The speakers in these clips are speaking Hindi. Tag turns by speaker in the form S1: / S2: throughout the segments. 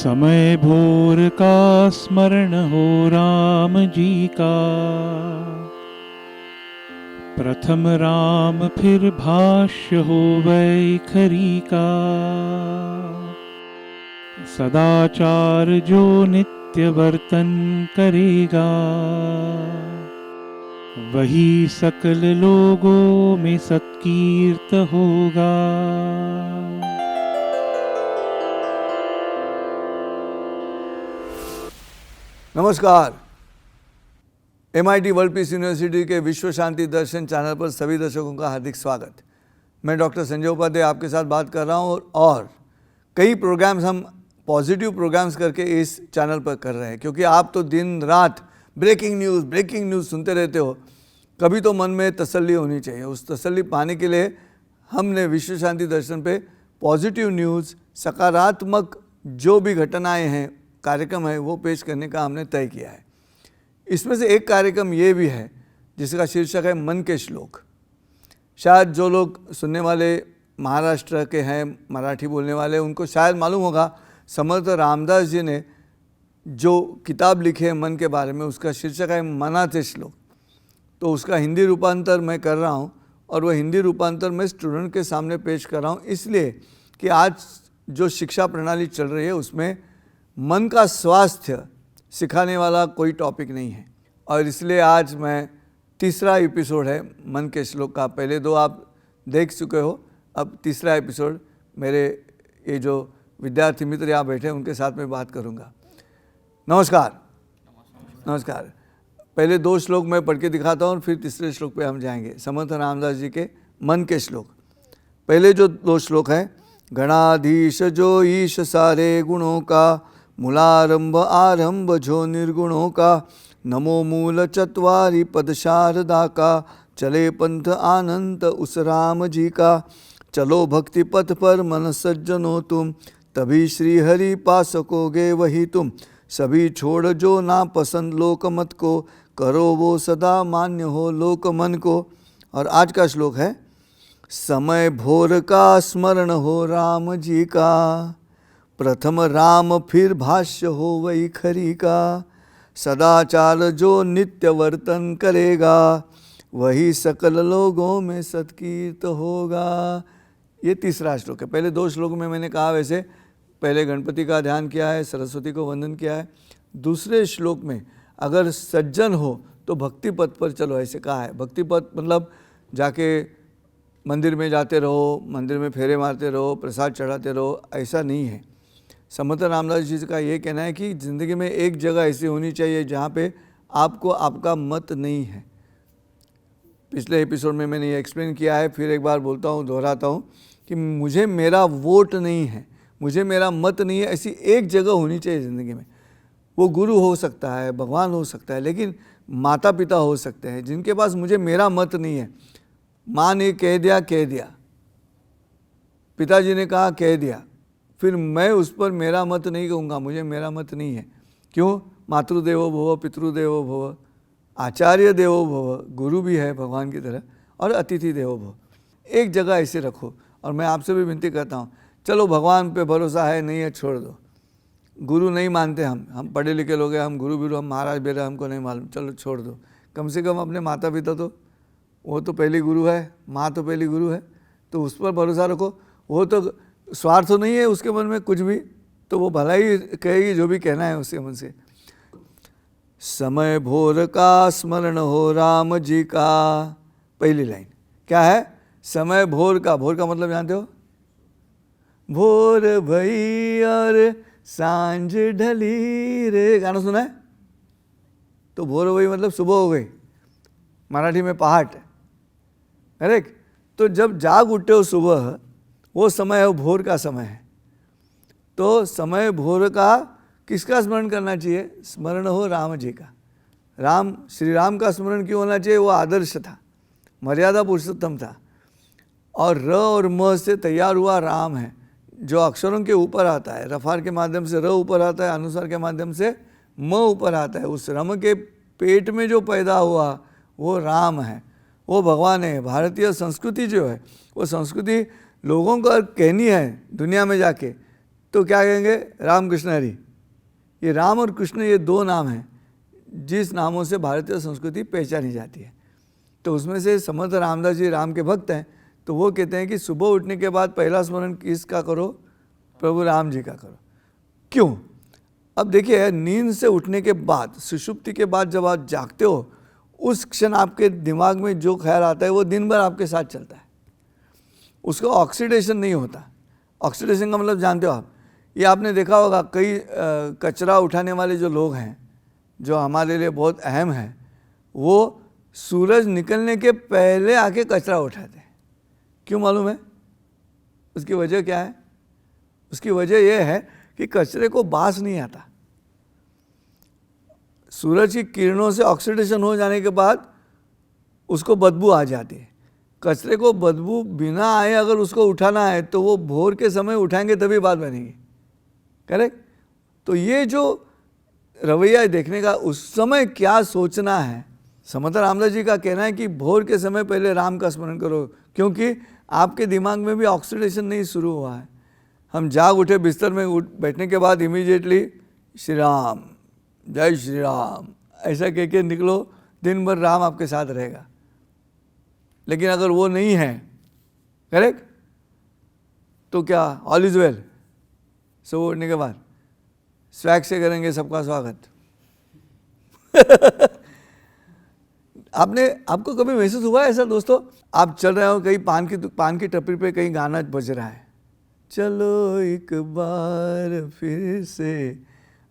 S1: समय भोर का स्मरण हो राम जी का। प्रथम राम फिर भाष्य हो वैखरी का। सदाचार जो नित्य वर्तन करेगा, वही सकल लोगों में सत्कीर्त होगा।
S2: नमस्कार। MIT वर्ल्ड पीस यूनिवर्सिटी के विश्व शांति दर्शन चैनल पर सभी दर्शकों का हार्दिक स्वागत। मैं डॉक्टर संजय उपाध्याय आपके साथ बात कर रहा हूँ और कई प्रोग्राम्स हम पॉजिटिव प्रोग्राम्स करके इस चैनल पर कर रहे हैं, क्योंकि आप तो दिन रात ब्रेकिंग न्यूज़ सुनते रहते हो। कभी तो मन में तसल्ली होनी चाहिए। उस तसल्ली पाने के लिए हमने विश्व शांति दर्शन पे पॉजिटिव न्यूज़, सकारात्मक जो भी घटनाएं हैं, कार्यक्रम है, वो पेश करने का हमने तय किया है। इसमें से एक कार्यक्रम ये भी है जिसका शीर्षक है मन के श्लोक। शायद जो लोग सुनने वाले महाराष्ट्र के हैं, मराठी बोलने वाले, उनको शायद मालूम होगा समर्थ रामदास जी ने जो किताब लिखी है मन के बारे में, उसका शीर्षक है मनाचे श्लोक। तो उसका हिंदी रूपांतर मैं कर रहा हूँ और वह हिंदी रूपांतर मैं स्टूडेंट के सामने पेश कर रहा हूँ, इसलिए कि आज जो शिक्षा प्रणाली चल रही है उसमें मन का स्वास्थ्य सिखाने वाला कोई टॉपिक नहीं है। और इसलिए आज मैं तीसरा एपिसोड है मन के श्लोक का। पहले दो आप देख चुके हो, अब तीसरा एपिसोड मेरे ये जो विद्यार्थी मित्र यहाँ बैठे हैं उनके साथ में बात करूँगा। नमस्कार। पहले दो श्लोक मैं पढ़ के दिखाता हूँ और फिर तीसरे श्लोक पे हम जाएंगे। समर्थ रामदास जी के मन के श्लोक। पहले जो दो श्लोक हैं, गणाधीश जो ईश सारे गुणों का, मूलारंभ आरंभ जो निर्गुणों का, नमो मूल चत्वारी पद शारदा का, चले पंथ आनंद उस राम जी का, चलो भक्ति पथ पर मन सज्जनो तुम, तभी श्री हरि पा सकोगे वही तुम, सभी छोड़ जो ना पसंद लोक मत को, करो वो सदा मान्य हो लोक मन को। और आज का श्लोक है, समय भोर का स्मरण हो राम जी का, प्रथम राम फिर भाष्य हो वैखरी का, सदाचार जो नित्य वर्तन करेगा, वही सकल लोगों में सत्कीर्त होगा। ये तीसरा श्लोक है। पहले दो श्लोक में मैंने कहा वैसे पहले गणपति का ध्यान किया है, सरस्वती को वंदन किया है। दूसरे श्लोक में अगर सज्जन हो तो भक्ति पथ पर चलो, ऐसे कहा है। भक्ति पथ मतलब जाके मंदिर में जाते रहो, मंदिर में फेरे मारते रहो, प्रसाद चढ़ाते रहो, ऐसा नहीं है। समर्थ रामदास जी का ये कहना है कि ज़िंदगी में एक जगह ऐसी होनी चाहिए जहाँ पे आपको आपका मत नहीं है। पिछले एपिसोड में मैंने ये एक्सप्लेन किया है, फिर एक बार बोलता हूँ, दोहराता हूँ कि मुझे मेरा वोट नहीं है, मुझे मेरा मत नहीं है। ऐसी एक जगह होनी चाहिए ज़िंदगी में। वो गुरु हो सकता है, भगवान हो सकता है, लेकिन माता पिता हो सकते हैं जिनके पास मुझे मेरा मत नहीं है। माँ ने कह दिया, पिताजी ने कहा कह दिया, फिर मैं उस पर मेरा मत नहीं कहूँगा, मुझे मेरा मत नहीं है। क्यों? मातृदेवो भव, पितृदेवो भव, आचार्य देवो भव, गुरु भी है भगवान की तरह, और अतिथि देवो भव। एक जगह ऐसे रखो। और मैं आपसे भी विनती करता हूँ, चलो भगवान पे भरोसा है, नहीं है, छोड़ दो। गुरु नहीं मानते हम पढ़े लिखे लोग हैं, हम गुरु हम महाराज बेरा हमको नहीं मालूम, चलो छोड़ दो। कम से कम अपने माता पिता तो, वो तो पहली गुरु है, माँ तो पहली गुरु है, तो उस पर भरोसा रखो। वो तो स्वार्थ नहीं है उसके मन में कुछ भी, तो वो भला ही कहेगी जो भी कहना है उसके मन से। समय भोर का स्मरण हो राम जी का। पहली लाइन क्या है? समय भोर का। भोर का मतलब जानते हो? भोर भई और सांझ ढली रे, गाना सुना है? तो भोर भई मतलब सुबह हो गई, मराठी में पहाट, करेक्ट। तो जब जाग उठते हो सुबह, वो समय है, वो भोर का समय है। तो समय भोर का किसका स्मरण करना चाहिए? स्मरण हो राम जी का। राम, श्री राम का स्मरण क्यों होना चाहिए? वो आदर्श था, मर्यादा पुरुषोत्तम था, और र और म से तैयार हुआ राम है, जो अक्षरों के ऊपर आता है। रफार के माध्यम से र ऊपर आता है, अनुसार के माध्यम से म ऊपर आता है। उस रम के पेट में जो पैदा हुआ वो राम है, वो भगवान है। भारतीय संस्कृति जो है, वो संस्कृति लोगों को कहनी है दुनिया में जाके तो क्या कहेंगे, राम कृष्ण हरि। ये राम और कृष्ण ये दो नाम हैं जिस नामों से भारतीय संस्कृति पहचानी जाती है। तो उसमें से समर्थ रामदास जी राम के भक्त हैं, तो वो कहते हैं कि सुबह उठने के बाद पहला स्मरण किसका करो, प्रभु राम जी का करो। क्यों? अब देखिए, नींद से उठने के बाद, सुषुप्ति के बाद जब आप जागते हो, उस क्षण आपके दिमाग में जो ख्याल आता है वो दिन भर आपके साथ चलता है, उसका ऑक्सीडेशन नहीं होता। ऑक्सीडेशन का मतलब जानते हो आप, ये आपने देखा होगा कई कचरा उठाने वाले जो लोग हैं, जो हमारे लिए बहुत अहम है, वो सूरज निकलने के पहले आके कचरा उठाते हैं। क्यों मालूम है? उसकी वजह क्या है? उसकी वजह यह है कि कचरे को बास नहीं आता। सूरज की किरणों से ऑक्सीडेशन हो जाने के बाद उसको बदबू आ जाती है। कचरे को बदबू बिना आए अगर उसको उठाना है तो वो भोर के समय उठाएंगे तभी बात बनेगी, करेक्ट? तो ये जो रवैया देखने का, उस समय क्या सोचना है, समर्थ रामदास जी का कहना है कि भोर के समय पहले राम का स्मरण करो, क्योंकि आपके दिमाग में भी ऑक्सीडेशन नहीं शुरू हुआ है। हम जाग उठे बिस्तर में बैठने के बाद इमीडिएटली श्री राम, जय श्री राम ऐसा कह के निकलो, दिन भर राम आपके साथ रहेगा। लेकिन अगर वो नहीं है, करेक्ट, तो क्या ऑल इज वेल, सुबह उठने के बाद स्वैग से करेंगे सबका स्वागत। आपको कभी महसूस हुआ है ऐसा दोस्तों? आप चल रहे हो कहीं पान की टपरी पे, कहीं गाना बज रहा है, चलो एक बार फिर से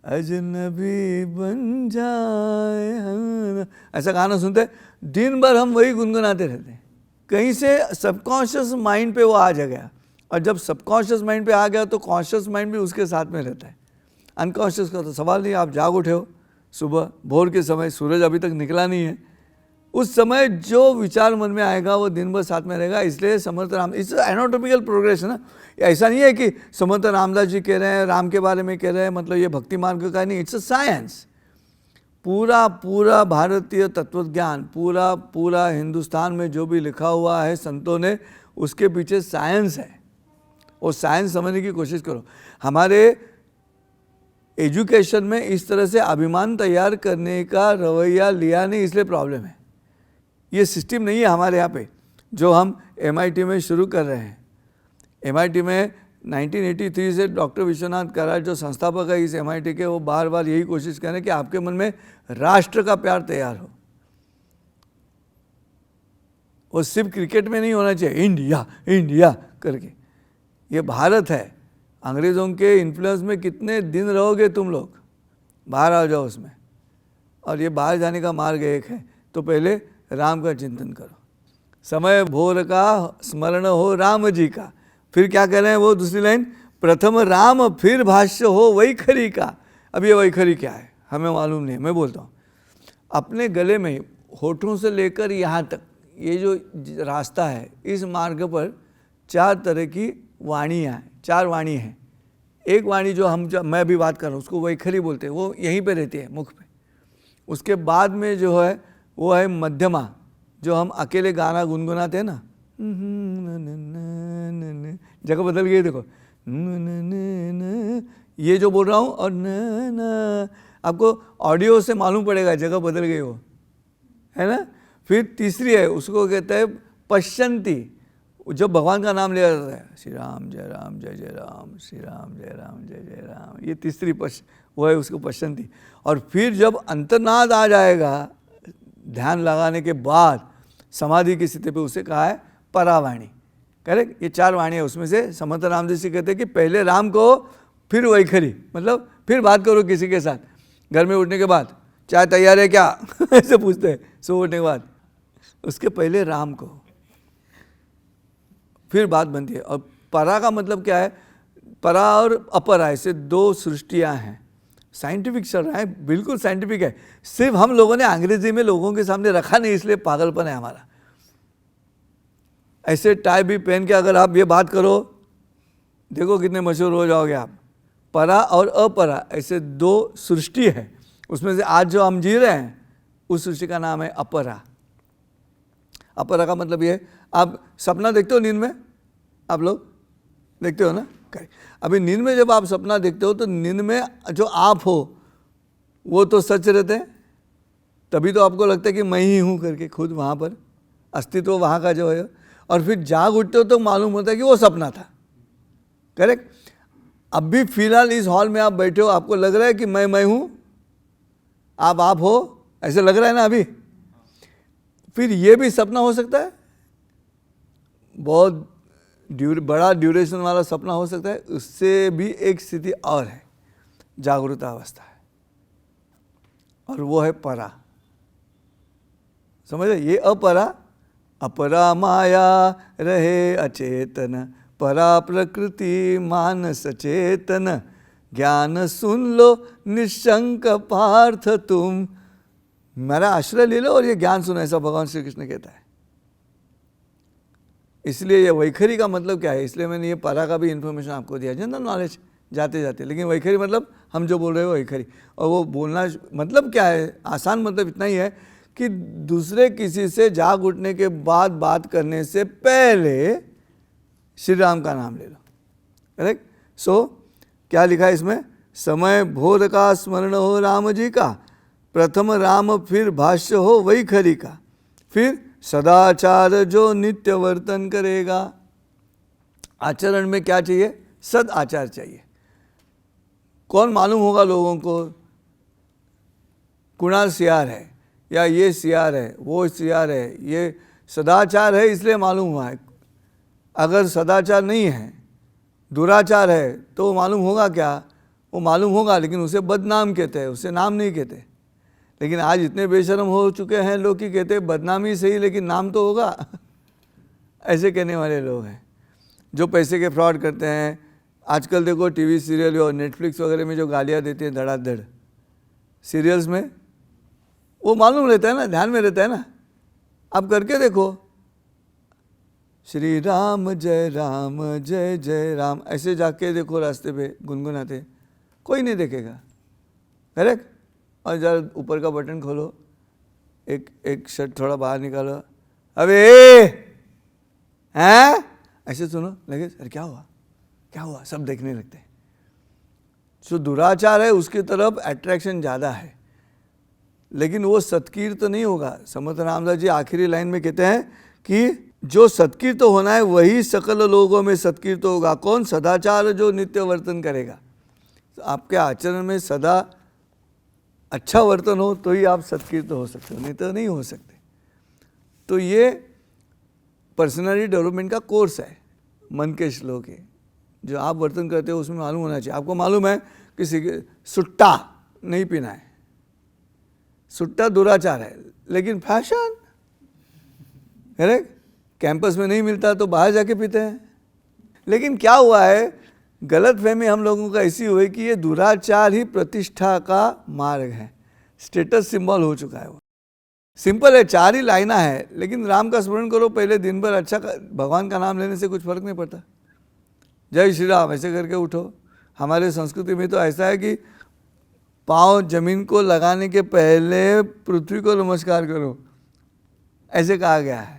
S2: अजनबी बन जाए हम, ऐसा गाना सुनते दिन भर हम वही गुनगुनाते रहते हैं। कहीं से सबकॉन्शियस माइंड पे वो आ गया, और जब सबकॉन्शियस माइंड पे आ गया तो कॉन्शियस माइंड भी उसके साथ में रहता है। अनकॉन्शियस का तो सवाल नहीं। आप जाग उठे हो सुबह भोर के समय, सूरज अभी तक निकला नहीं है, उस समय जो विचार मन में आएगा वो दिन भर साथ में रहेगा। इसलिए समर्थ राम, इट्स एनाटॉमिकल प्रोग्रेस है ना। ऐसा नहीं है कि समर्थ रामदास जी कह रहे हैं, राम के बारे में कह रहे हैं, मतलब ये भक्ति मार्ग का नहीं, इट्स अ साइंस। पूरा भारतीय तत्वज्ञान, पूरा हिंदुस्तान में जो भी लिखा हुआ है संतों ने, उसके पीछे साइंस है। और साइंस समझने की कोशिश करो। हमारे एजुकेशन में इस तरह से अभिमान तैयार करने का रवैया लिया नहीं, इसलिए प्रॉब्लम है। ये सिस्टम नहीं है हमारे यहाँ पे जो हम MIT में शुरू कर रहे हैं। MIT में 1983 से डॉक्टर विश्वनाथ कराड़ जो संस्थापक है इस MIT के, वो बार बार यही कोशिश कर रहे हैं कि आपके मन में राष्ट्र का प्यार तैयार हो। वो सिर्फ क्रिकेट में नहीं होना चाहिए, इंडिया इंडिया करके। ये भारत है। अंग्रेज़ों के इन्फ्लुएंस में कितने दिन रहोगे तुम लोग? बाहर आ जाओ उसमें। और ये बाहर जाने का मार्ग एक है, तो पहले राम का चिंतन करो। समय भोर का स्मरण हो राम जी का। फिर क्या कह रहे हैं वो दूसरी लाइन, प्रथम राम फिर भाष्य हो वैखरी का। अब ये वैखरी क्या है हमें मालूम नहीं है, मैं बोलता हूँ। अपने गले में होठों से लेकर यहाँ तक ये जो रास्ता है, इस मार्ग पर 4 तरह की वाणियाँ हैं, 4 वाणी हैं। एक वाणी जो मैं अभी बात कर रहा हूँ उसको वैखरी बोलते हैं, वो यहीं पे रहती है मुख पे। उसके बाद में जो है वो है मध्यमा, जो हम अकेले गाना गुनगुनाते हैं ना, जगह बदल गई देखो, ये जो बोल रहा हूँ, और न आपको ऑडियो से मालूम पड़ेगा जगह बदल गई वो, है ना। फिर तीसरी है, उसको कहते हैं पश्यंती, जब भगवान का नाम लिया जाता है, श्री राम जय राम जय जय राम, श्री राम जय राम जय जय राम, ये तीसरी वो है उसको पश्यंती। और फिर जब अंतर्नाद आ जाएगा ध्यान लगाने के बाद समाधि की स्थिति पे, उसे कहा है परावाणी, करेक्ट। ये 4 वाणी है। उसमें से समर्थ रामदास जी कहते हैं कि पहले राम को फिर वैखरी, मतलब फिर बात करो किसी के साथ। घर में उठने के बाद चाय तैयार है क्या ऐसे पूछते हैं, सो उठने के बाद। उसके पहले राम को, फिर बात बनती है। और परा का मतलब क्या है? परा और अपरा, ऐसे 2 सृष्टियाँ हैं। साइंटिफिक चल रहा है, बिल्कुल साइंटिफिक है। सिर्फ हम लोगों ने अंग्रेजी में लोगों के सामने रखा नहीं, इसलिए पागलपन है हमारा। ऐसे टाई भी पहन के अगर आप ये बात करो, देखो कितने मशहूर हो जाओगे आप। परा और अपरा ऐसे 2 सृष्टि है। उसमें से आज जो हम जी रहे हैं उस सृष्टि का नाम है अपरा। अपरा का मतलब ये, आप सपना देखते हो नींद में? आप लोग देखते हो ना? करेक्ट। अभी नींद में जब आप सपना देखते हो तो नींद में जो आप हो वो तो सच रहते हैं, तभी तो आपको लगता है कि मैं ही हूँ करके, खुद वहाँ पर अस्तित्व वहाँ का जो है। और फिर जाग उठते हो तो मालूम होता है कि वो सपना था। करेक्ट। अब भी फिलहाल इस हॉल में आप बैठे हो, आपको लग रहा है कि मैं हूँ, आप हो, ऐसे लग रहा है ना अभी। फिर ये भी सपना हो सकता है, बहुत बड़ा ड्यूरेशन वाला सपना हो सकता है। उससे भी एक स्थिति और है, जागरूकता अवस्था है, और वो है परा। समझ रहे? ये अपरा माया रहे अचेतन, परा प्रकृति मानस चेतन, ज्ञान सुन लो निशंक पार्थ तुम, मेरा आश्रय ले लो और ये ज्ञान सुनो, ऐसा भगवान श्री कृष्ण कहता है। इसलिए ये वैखरी का मतलब क्या है, इसलिए मैंने ये परा का भी इन्फॉर्मेशन आपको दिया, जनरल नॉलेज जाते जाते। लेकिन वैखरी मतलब हम जो बोल रहे हो वैखरी, और वो बोलना मतलब क्या है, आसान मतलब इतना ही है कि दूसरे किसी से जाग उठने के बाद बात करने से पहले श्री राम का नाम ले लो। करेक्ट। सो क्या लिखा है इसमें, समय भोर का स्मरण हो राम जी का, प्रथम राम फिर भाष्य हो वैखरी का, फिर सदाचार जो नित्य वर्तन करेगा। आचरण में क्या चाहिए, सद आचार चाहिए। कौन मालूम होगा लोगों को, कुणाल सियार है या ये सियार है, वो सियार है, ये सदाचार है इसलिए मालूम हुआ है। अगर सदाचार नहीं है, दुराचार है, तो मालूम होगा क्या, वो मालूम होगा लेकिन उसे बदनाम कहते हैं, उसे नाम नहीं कहते। लेकिन आज इतने बेशर्म हो चुके हैं लोग कि कहते हैं बदनामी सही लेकिन नाम तो होगा ऐसे कहने वाले लोग हैं जो पैसे के फ्रॉड करते हैं। आजकल देखो टीवी सीरियल और नेटफ्लिक्स वगैरह में जो गालियाँ देते हैं धड़ाधड़ सीरियल्स में, वो मालूम रहता है ना, ध्यान में रहता है ना। आप करके देखो, श्री राम जय जय राम, ऐसे जाके देखो रास्ते पे गुनगुनाते, कोई नहीं देखेगा। करेक्ट। और जरा ऊपर का बटन खोलो, एक शर्ट थोड़ा बाहर निकालो, अबे हैं, ऐसे सुनो, लगे सर क्या हुआ, सब देखने लगते हैं। जो दुराचार है उसकी तरफ अट्रैक्शन ज़्यादा है, लेकिन वो सत्कीर्त नहीं होगा। समर्थ रामदास जी आखिरी लाइन में कहते हैं कि जो सत्कीर्त होना है वही सकल लोगों में सत्कीर्त होगा। कौन, सदाचार जो नित्य वर्तन करेगा। तो आपके आचरण में सदा अच्छा वर्तन हो तो ही आप सत्कीर्त हो सकते हो, नहीं तो नहीं हो सकते। तो ये पर्सनालिटी डेवलपमेंट का कोर्स है, मन के श्लोक है। जो आप वर्तन करते हो उसमें मालूम होना चाहिए। आपको मालूम है किसी के सुट्टा नहीं पीना है, सुट्टा दुराचार है, लेकिन फैशन, करेक्ट, कैंपस में नहीं मिलता तो बाहर जाके पीते हैं। लेकिन क्या हुआ है, गलत फहमी हम लोगों का ऐसी हुई कि ये दुराचार ही प्रतिष्ठा का मार्ग है, स्टेटस सिंबल हो चुका है। वो सिंपल है, 4 ही लाइना है, लेकिन राम का स्मरण करो पहले दिन भर, अच्छा भगवान का नाम लेने से कुछ फर्क नहीं पड़ता। जय श्री राम ऐसे करके उठो। हमारे संस्कृति में तो ऐसा है कि पाँव जमीन को लगाने के पहले पृथ्वी को नमस्कार करो, ऐसे कहा गया है।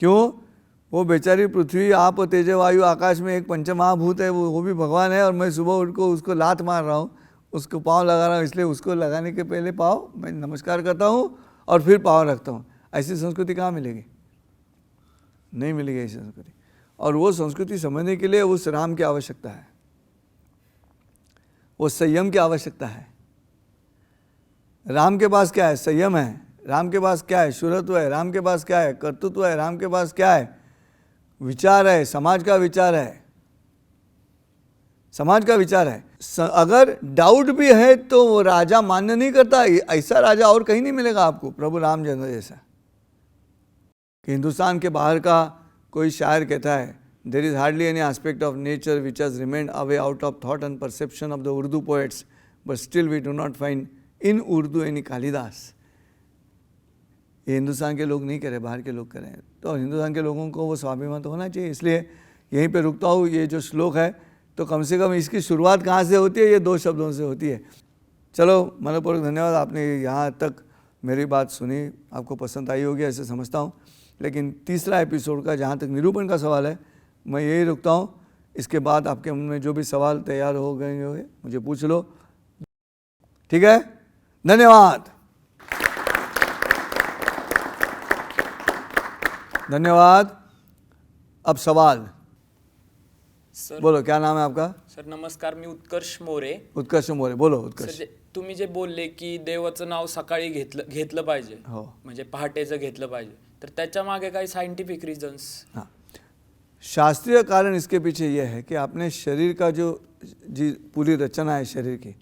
S2: क्यों? वो बेचारी पृथ्वी, आप तेज वायु आकाश में एक पंचमहाभूत है, वो भी भगवान है, और मैं सुबह उठ को उसको लात मार रहा हूँ, उसको पाँव लगा रहा हूँ, इसलिए उसको लगाने के पहले पाँव मैं नमस्कार करता हूँ और फिर पाँव रखता हूँ। ऐसी संस्कृति कहाँ मिलेगी? नहीं मिलेगी ऐसी संस्कृति। और वो संस्कृति समझने के लिए उस राम की आवश्यकता है, वो संयम की आवश्यकता है। राम के पास क्या है? संयम है। राम के पास क्या है? शुरत्व है। राम के पास क्या है? कर्तृत्व है। राम के पास क्या है? विचार है, समाज का विचार है, समाज का विचार है। अगर डाउट भी है तो वो राजा मान्य नहीं करता। ऐसा राजा और कहीं नहीं मिलेगा आपको, प्रभु रामचंद्र जैसा। कि हिंदुस्तान के बाहर का कोई शायर कहता है, there is hardly any aspect of nature which has remained away out of thought and perception of the Urdu poets, but still we do not find in Urdu any Kalidas. ये हिंदुस्तान के लोग नहीं करें, बाहर के लोग करें। तो हिंदुस्तान के लोगों को वो स्वाभिमान तो होना चाहिए। इसलिए यहीं पे रुकता हूँ। ये जो श्लोक है तो कम से कम इसकी शुरुआत कहाँ से होती है? ये 2 शब्दों से होती है। चलो, मनपूर्वक धन्यवाद, आपने यहाँ तक मेरी बात सुनी, आपको पसंद आई होगी ऐसे समझता हूँ। लेकिन तीसरा एपिसोड का जहाँ तक निरूपण का सवाल है, मैं यही रुकता हूँ। इसके बाद आपके मन में जो भी सवाल तैयार हो गए होंगे मुझे पूछ लो, ठीक है? धन्यवाद। धन्यवाद। अब सवाल
S3: सर
S2: बोलो, क्या नाम है आपका?
S3: सर नमस्कार, मी उत्कर्ष मोरे.
S2: उत्कर्ष मोरे, बोलो उत्कर्ष.
S3: सर तुम्ही जे बोलले की देवाचं नाव सकाळी घेतलं पाहिजे,
S2: हो.
S3: म्हणजे पहाटेचं घेतलं पाहिजे, तर त्याच्या मागे काही सायंटिफिक रिझन्स?
S2: हाँ, शास्त्रीय कारण इसके पीछे ये है कि आपने शरीर का जो जी पूरी रचना है शरीर की,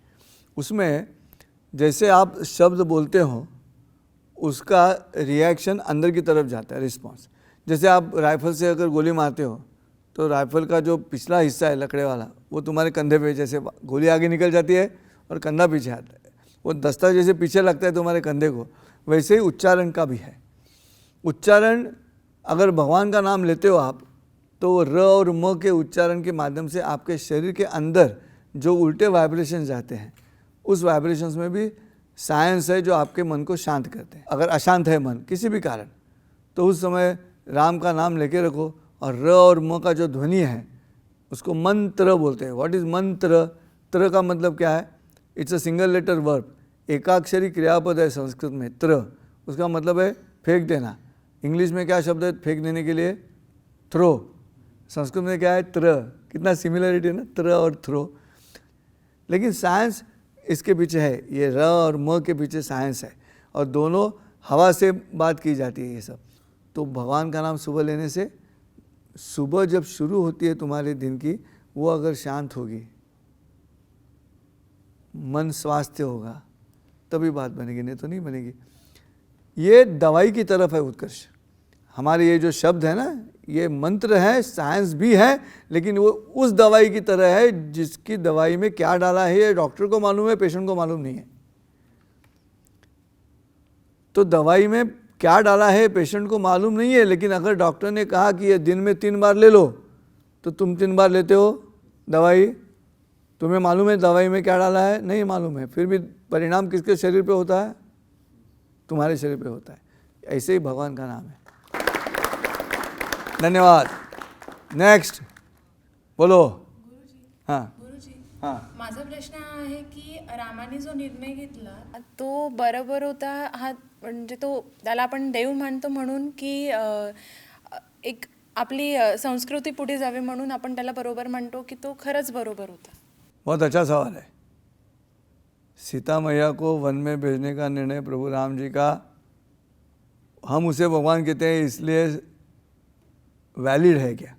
S2: उसमें जैसे आप शब्द बोलते हो उसका रिएक्शन अंदर की तरफ जाता है, रिस्पॉन्स. जैसे आप राइफल से अगर गोली मारते हो तो राइफल का जो पिछला हिस्सा है लकड़े वाला वो तुम्हारे कंधे पे, जैसे गोली आगे निकल जाती है और कंधा पीछे आता है, वो दस्ता जैसे पीछे लगता है तुम्हारे कंधे को, वैसे ही उच्चारण का भी है. उच्चारण अगर भगवान का नाम लेते हो आप तो र और म के उच्चारण के माध्यम से आपके शरीर के अंदर जो उल्टे वाइब्रेशंस जाते हैं उस वाइब्रेशंस में भी साइंस है जो आपके मन को शांत करते हैं. अगर अशांत है मन किसी भी कारण तो उस समय राम का नाम लेके रखो और र और म का जो ध्वनि है उसको मंत्र बोलते हैं. व्हाट इज़ मंत्र? त्र का मतलब क्या है? It's a single letter verb, एकाक्षरी क्रियापद है संस्कृत में त्र. उसका मतलब है फेंक देना. इंग्लिश में क्या शब्द है फेंक देने के लिए? थ्रो. संस्कृत में क्या है? त्र. कितना सिमिलरिटी है ना, त्र और थ्रो. लेकिन साइंस इसके पीछे है, ये र और म के पीछे साइंस है और दोनों हवा से बात की जाती है ये सब. तो भगवान का नाम सुबह लेने से सुबह जब शुरू होती है तुम्हारे दिन की, वो अगर शांत होगी, मन स्वास्थ्य होगा, तभी बात बनेगी, नहीं तो नहीं बनेगी. ये दवाई की तरफ है उत्कर्ष. हमारे ये जो शब्द है ना, ये मंत्र है, साइंस भी है, लेकिन वो उस दवाई की तरह है जिसकी दवाई में क्या डाला है ये डॉक्टर को मालूम है, पेशेंट को मालूम नहीं है. तो दवाई में क्या डाला है पेशेंट को मालूम नहीं है, लेकिन अगर डॉक्टर ने कहा कि ये दिन में 3 बार ले लो तो तुम 3 बार लेते हो दवाई. तुम्हें मालूम है दवाई में क्या डाला है? नहीं मालूम है, फिर भी परिणाम किसके शरीर पे होता है? तुम्हारे शरीर पे होता है. ऐसे ही भगवान का नाम है. धन्यवाद. नेक्स्ट बोलो. हां
S4: गुरुजी,
S2: हां
S4: माझा प्रश्न हा आहे की रामाने जो निर्णय घेतला तो बरोबर होता. हा म्हणजे तो त्याला आपण देव मानतो म्हणून की एक आपली संस्कृती पुढे जावी म्हणून आपण त्याला बरोबर म्हणतो की तो खरंच बरोबर होता?
S2: बहुत अच्छा सवाल है. सीता मैया को वन में भेजने का निर्णय प्रभु राम जी का, हम उसे भगवान कहते हैं इसलिए वैलिड है क्या?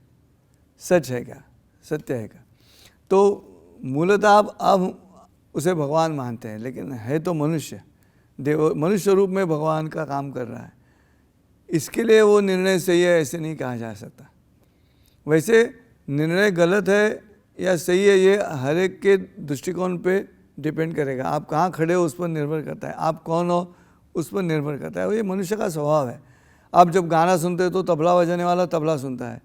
S2: सच है क्या? सत्य है क्या? तो मूलतः आप उसे भगवान मानते हैं, लेकिन है तो मनुष्य. देव मनुष्य रूप में भगवान का काम कर रहा है. इसके लिए वो निर्णय सही है ऐसे नहीं कहा जा सकता. वैसे निर्णय गलत है या सही है ये हर एक के दृष्टिकोण पे डिपेंड करेगा. आप कहाँ खड़े हो उस पर निर्भर करता है, आप कौन हो उस पर निर्भर करता है. ये मनुष्य का स्वभाव है. आप जब गाना सुनते हो तो तबला बजाने वाला तबला सुनता है,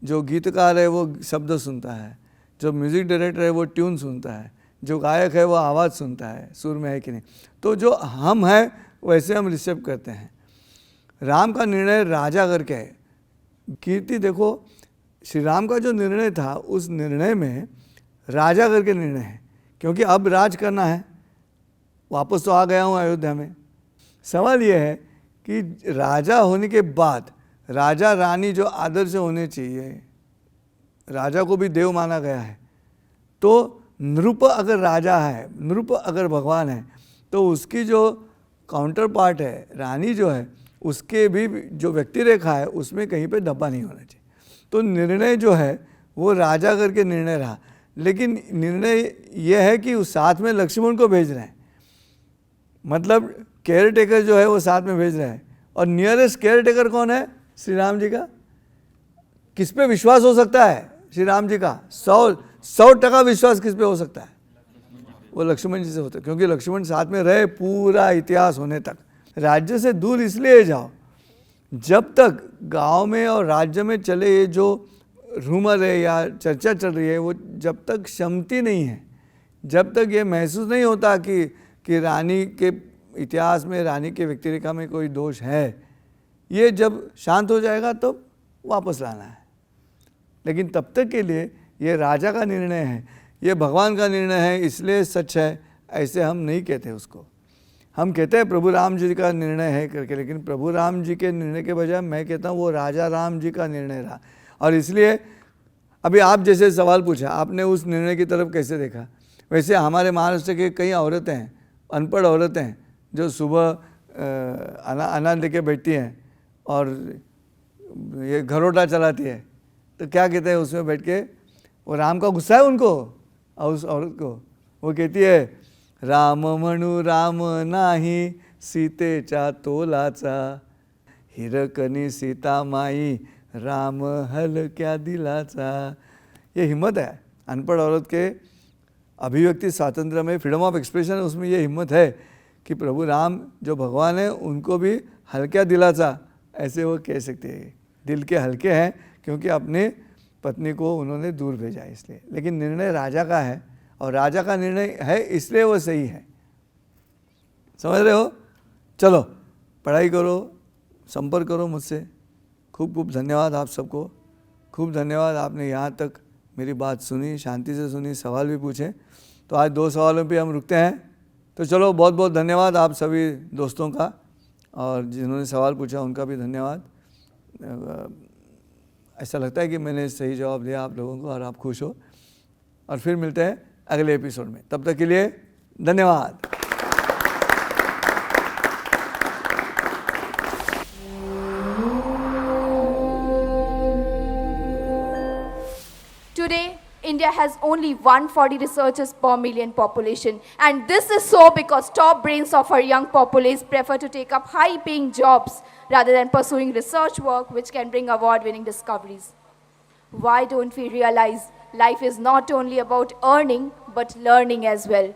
S2: जो गीतकार है वो शब्द सुनता है, जो म्यूज़िक डायरेक्टर है वो ट्यून सुनता है, जो गायक है वो आवाज़ सुनता है सुर में है कि नहीं. तो जो हम हैं वैसे हम रिसीव करते हैं. राम का निर्णय राजा करके है. कीर्ति देखो, श्री राम का जो निर्णय था उस निर्णय में राजा करके निर्णय है, क्योंकि अब राज करना है. वापस तो आ गया हूँ अयोध्या में. सवाल ये है कि राजा होने के बाद राजा रानी जो आदर्श होने चाहिए, राजा को भी देव माना गया है, तो नृप अगर राजा है, नृप अगर भगवान है, तो उसकी जो काउंटर पार्ट है रानी जो है उसके भी जो व्यक्ति रेखा है उसमें कहीं पे धब्बा नहीं होना चाहिए. तो निर्णय जो है वो राजा करके निर्णय रहा, लेकिन निर्णय यह है कि उस साथ में लक्ष्मण को भेज रहे हैं, मतलब केयर टेकर जो है वो साथ में भेज रहे हैं. और नियरेस्ट केयर टेकर कौन है? श्री राम जी का. किस पे विश्वास हो सकता है? श्री राम जी का 100% विश्वास किस पे हो सकता है? वो लक्ष्मण जी से होता है, क्योंकि लक्ष्मण साथ में रहे पूरा इतिहास होने तक. राज्य से दूर इसलिए जाओ, जब तक गांव में और राज्य में चले ये जो रूमर है या चर्चा चल रही है वो जब तक क्षमती नहीं है, जब तक ये महसूस नहीं होता कि रानी के इतिहास में, रानी के व्यक्तिरेखा में कोई दोष है, ये जब शांत हो जाएगा तो वापस लाना है. लेकिन तब तक के लिए ये राजा का निर्णय है, ये भगवान का निर्णय है इसलिए सच है, ऐसे हम नहीं कहते उसको। हम कहते हैं प्रभु राम जी का निर्णय है करके, लेकिन प्रभु राम जी के निर्णय के बजाय मैं कहता हूँ वो राजा राम जी का निर्णय रहा। और इसलिए अभी आप जैसे सवाल पूछा, आपने उस निर्णय की तरफ कैसे देखा, वैसे हमारे महाराष्ट्र के कई औरतें हैं, अनपढ़ औरतें हैं, जो सुबह अनाज लेके बैठती हैं और ये घरोटा चलाती है, तो क्या कहते हैं उसमें बैठ के, वो राम का गुस्सा है उनको, और उस औरत को वो कहती है, राम म्हणू राम नाही सीतेच्या तोलाचा, हिरकनी सीता माई राम हलक्या दिलाचा। ये हिम्मत है अनपढ़ औरत के अभिव्यक्ति स्वातंत्र में, फ्रीडम ऑफ एक्सप्रेशन, उसमें ये हिम्मत है कि प्रभु राम जो भगवान है उनको भी हल्का दिलाचा, ऐसे वो कह सकते हैं। दिल के हल्के हैं क्योंकि अपने पत्नी को उन्होंने दूर भेजा इसलिए, लेकिन निर्णय राजा का है और राजा का निर्णय है इसलिए वो सही है। समझ रहे हो? चलो पढ़ाई करो, संपर्क करो मुझसे। खूब खूब धन्यवाद आप सबको, खूब धन्यवाद आपने यहाँ तक मेरी बात सुनी, शांति से सुनी, सवाल भी पूछे। तो आज 2 सवालों पे हम रुकते हैं। तो चलो बहुत बहुत धन्यवाद आप सभी दोस्तों का, और जिन्होंने सवाल पूछा उनका भी धन्यवाद। ऐसा लगता है कि मैंने सही जवाब दिया आप लोगों को और आप खुश हो। और फिर मिलते हैं अगले एपिसोड में, तब तक के लिए धन्यवाद।
S5: Today, India has only 140 researchers per million population, and this is so because top brains of our young populace prefer to take up high-paying jobs rather than pursuing research work which can bring award-winning discoveries. Why don't we realize life is not only about earning but learning as well?